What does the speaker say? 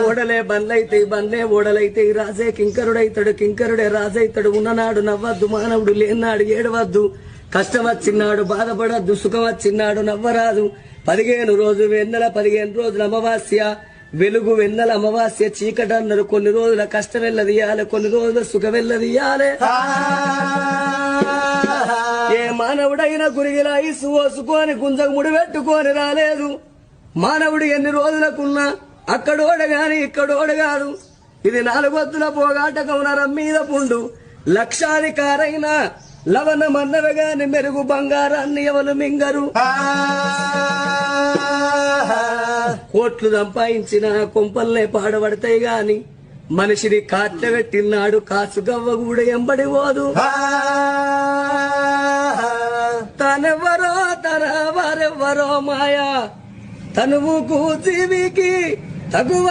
ఓడలే బండ్లైతే బండ్లే ఓడలైతే రాజే కింకరుడైతాడు కింకరుడే రాజైతాడు. ఉన్ననాడు నవ్వద్దు మానవుడు లేనాడు ఏడవద్దు. కష్టం వచ్చినాడు బాధపడద్దు సుఖం వచ్చినాడు నవ్వరాదు. 15 రోజు వెన్నెల 15 రోజుల అమావాస్య వెలుగు వెన్నెల అమావాస్య చీకటి అన్నారు. కొన్ని రోజుల కష్టం వెళ్ళదీయాలి కొన్ని రోజుల సుఖం వెళ్ళదీయాలి. ఏ మానవుడైనా గురిగిలా ఇసు ఓసుకొని గుంజకు ముడి పెట్టుకొని రాలేదు. మానవుడు ఎన్ని రోజులకున్నా అక్కడోడ గాని ఇక్కడోడ కాదు. ఇది 4 వద్దుల పోగాటకం నరం మీద పుండు. లక్షాధికారైన లవణ మన్నవ గాని మెరుగు బంగారాన్ని ఎవరు మింగరు. కోట్లు సంపాదించిన కొంపల్లే పాడబడతాయి గాని మనిషిని కాట్లబెట్టినాడు కాసు గవ్వ కూడా ఎంబడి పోదు. తనెవరో తన వారెవ్వరో మాయా తనువుకు జీవికి తగువ